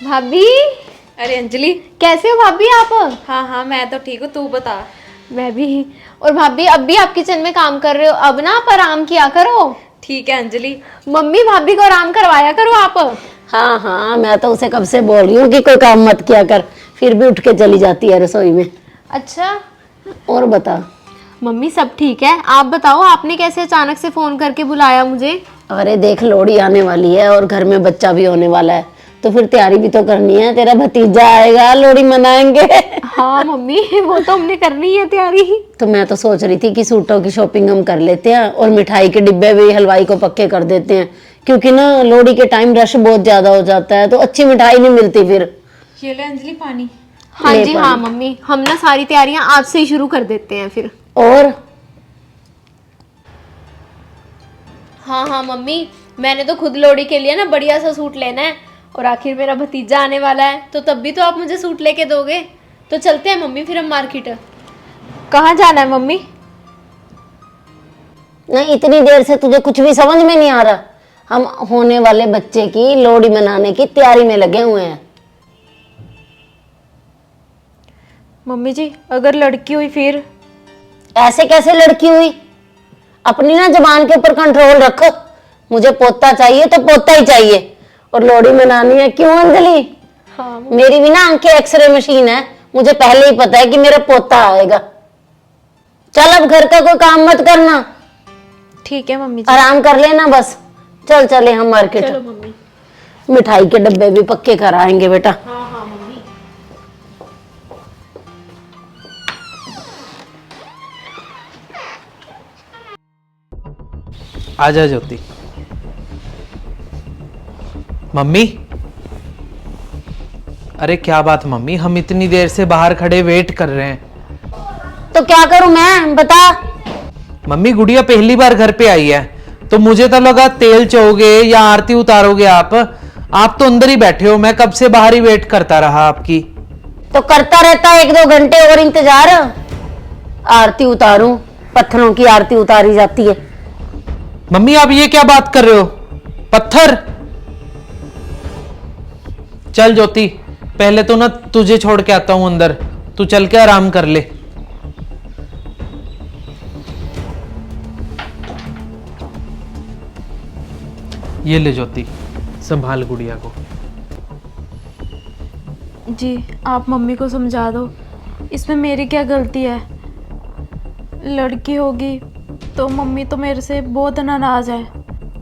भाभी। अरे अंजलि, कैसे हो भाभी आप? हाँ हाँ मैं तो ठीक हूँ, तू बता। मैं भी। और भाभी अब भी आप किचन में काम कर रहे हो, अब ना आप आराम किया करो। ठीक है अंजलि। मम्मी भाभी को आराम करवाया करो आप। हाँ हाँ, मैं तो उसे कब से बोल रही हूँ कि कोई काम मत किया कर, फिर भी उठ के चली जाती है रसोई में। अच्छा और बता। मम्मी सब ठीक है, आप बताओ आपने कैसे अचानक से फोन करके बुलाया मुझे? अरे देख, लोहड़ी आने वाली है और घर में बच्चा भी होने वाला है, तो फिर तैयारी भी तो करनी है। तेरा भतीजा आएगा, लोहड़ी मनाएंगे। हाँ मम्मी वो तो हमने करनी है तैयारी। तो मैं तो सोच रही थी कि सूटों की शॉपिंग हम कर लेते हैं और मिठाई के डिब्बे भी हलवाई को पक्के कर देते हैं, क्योंकि ना लोहड़ी के टाइम रश बहुत ज्यादा हो जाता है, तो अच्छी मिठाई नहीं मिलती फिर। ये ले अंजलि पानी। हाँ जी हाँ मम्मी, हम ना सारी तैयारियां आज से ही शुरू कर देते हैं फिर। और हाँ हाँ मम्मी, मैंने तो खुद लोहड़ी के लिए ना बढ़िया सा सूट लेना है, और आखिर मेरा भतीजा आने वाला है तो तब भी तो आप मुझे सूट लेके दोगे। तो चलते हैं मम्मी फिर हम मार्केट। कहाँ जाना है मम्मी? नहीं, इतनी देर से तुझे कुछ भी समझ में नहीं आ रहा? हम होने वाले बच्चे की लोहड़ी मनाने की तैयारी में लगे हुए हैं। मम्मी जी अगर लड़की हुई फिर? ऐसे कैसे लड़की हुई? अपनी ना जबान के ऊपर कंट्रोल रखो। मुझे पोता चाहिए तो पोता ही चाहिए, और लोहड़ी मनानी है। क्यों अंजलि? हाँ मेरी भी ना आंखें एक्सरे मशीन है, मुझे पहले ही पता है कि मेरा पोता आएगा। चल अब घर का कोई काम मत करना, ठीक है मम्मी जी। आराम कर लेना बस। चल चले हम मार्केट। चलो मम्मी। मिठाई के डब्बे भी पक्के कराएंगे बेटा। हाँ हाँ मम्मी। आजा ज्योति। मम्मी, अरे क्या बात मम्मी, हम इतनी देर से बाहर खड़े वेट कर रहे हैं। तो क्या करूं मैं, बता। मम्मी गुड़िया पहली बार घर पे आई है, तो मुझे तो लगा तेल चोगे या आरती उतारोगे आप तो अंदर ही बैठे हो। मैं कब से बाहर ही वेट करता रहा आपकी। तो करता रहता है 1-2 घंटे और इंतजार। आरती उतारूं? पत्थरों की आरती उतारी जाती है। मम्मी आप ये क्या बात कर रहे हो? पत्थर? चल ज्योति, पहले तो ना तुझे छोड़ के आता हूं अंदर, तू चल के आराम कर ले। ये ले ज्योति, संभाल गुड़िया को। जी आप मम्मी को समझा दो, इसमें मेरी क्या गलती है? लड़की होगी तो मम्मी तो मेरे से बहुत नाराज है।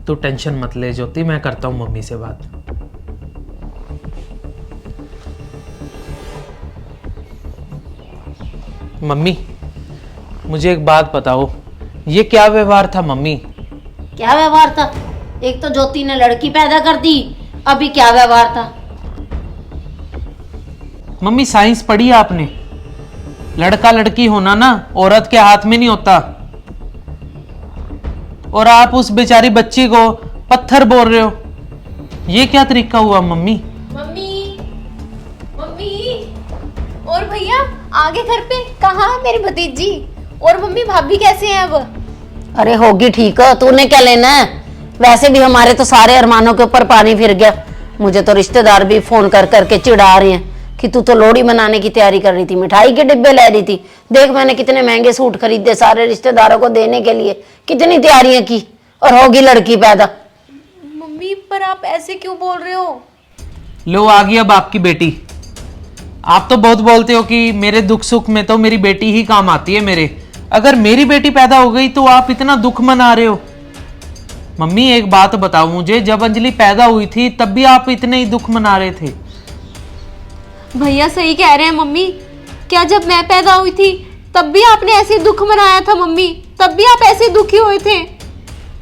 तू टेंशन मत ले ज्योति, मैं करता हूं मम्मी से बात। मम्मी मुझे एक बात बताओ, ये क्या व्यवहार था मम्मी? क्या व्यवहार था? एक तो ज्योति ने लड़की पैदा कर दी, अभी क्या व्यवहार था? मम्मी साइंस पढ़ी आपने? लड़का लड़की होना ना औरत के हाथ में नहीं होता, और आप उस बेचारी बच्ची को पत्थर बोल रहे हो। ये क्या तरीका हुआ मम्मी? मम्मी मम्मी और भैया आगे घर पे कहाँ है मेरी भतीजी? और मम्मी भाभी कैसे हैं अब? अरे होगी ठीक, तूने क्या लेना है? वैसे भी हमारे तो सारे अरमानों के ऊपर पानी फिर गया। मुझे तो रिश्तेदार भी फोन कर करके चिढ़ा रहे हैं कि तू तो लोहड़ी मनाने की तैयारी कर रही थी, मिठाई के डिब्बे ले रही थी। देख मैंने कितने महंगे सूट खरीदे सारे रिश्तेदारों को देने के लिए, कितनी तैयारियां की, और होगी लड़की पैदा। मम्मी पर आप ऐसे क्यों बोल रहे हो? लो आ गई अब आपकी बेटी। आप तो बहुत बोलते हो कि मेरे दुख सुख में तो मेरी बेटी ही काम आती है मेरे। अगर मेरी बेटी पैदा हो गई तो आप इतना दुख मना रहे हो? मम्मी एक बात बताओ मुझे, जब अंजलि पैदा हुई थी तब भी आप इतने ही दुख मना रहे थे? भैया सही कह रहे हैं मम्मी। क्या जब मैं पैदा हुई थी तब भी आपने ऐसे दुख मनाया था मम्मी? तब भी आप ऐसे दुखी हुए थे?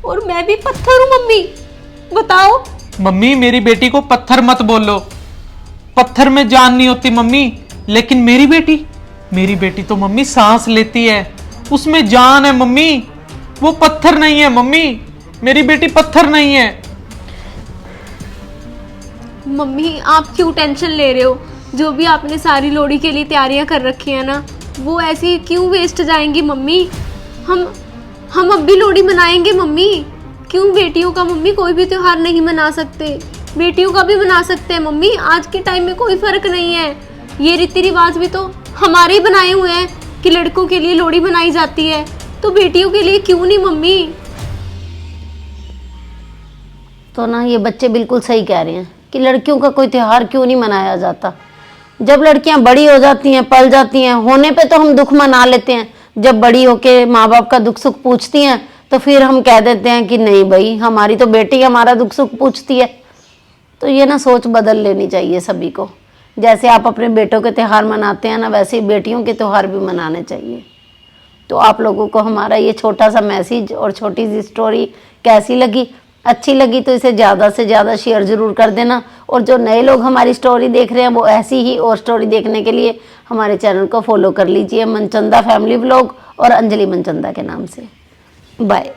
और मैं भी पत्थर हूँ मम्मी, बताओ। मम्मी मेरी बेटी को पत्थर मत बोलो, पत्थर में जान नहीं होती मम्मी। लेकिन मेरी बेटी तो मम्मी सांस लेती है, उसमें जान है मम्मी। वो पत्थर नहीं है मम्मी, मेरी बेटी पत्थर नहीं है। मम्मी आप क्यों टेंशन ले रहे हो? जो भी आपने सारी लोहड़ी के लिए तैयारियां कर रखी है ना, वो ऐसी क्यों वेस्ट जाएंगी मम्मी? हम अब भी लोहड़ी मनाएंगे मम्मी। क्यों बेटियों का मम्मी कोई भी त्योहार नहीं मना सकते? बेटियों का भी बना सकते हैं मम्मी, आज के टाइम में कोई फर्क नहीं है। ये रीति रिवाज भी तो हमारे ही बनाए हुए हैं कि लड़कों के लिए लोहड़ी बनाई जाती है, तो बेटियों के लिए क्यों नहीं मम्मी? तो ना ये बच्चे बिल्कुल सही कह रहे हैं कि लड़कियों का कोई त्योहार क्यों नहीं मनाया जाता। जब लड़कियां बड़ी हो जाती हैं, पल जाती हैं, होने पे तो हम दुख मना लेते हैं, जब बड़ी होके माँ बाप का दुख सुख पूछती हैं तो फिर हम कह देते हैं कि नहीं भाई, हमारी तो बेटी हमारा दुख सुख पूछती है। तो ये ना सोच बदल लेनी चाहिए सभी को। जैसे आप अपने बेटों के त्यौहार मनाते हैं ना, वैसे ही बेटियों के त्यौहार भी मनाने चाहिए। तो आप लोगों को हमारा ये छोटा सा मैसेज और छोटी सी स्टोरी कैसी लगी? अच्छी लगी तो इसे ज़्यादा से ज़्यादा शेयर ज़रूर कर देना। और जो नए लोग हमारी स्टोरी देख रहे हैं वो ऐसी ही और स्टोरी देखने के लिए हमारे चैनल को फॉलो कर लीजिए, मनचंदा फैमिली व्लॉग और अंजलि मनचंदा के नाम से। बाय।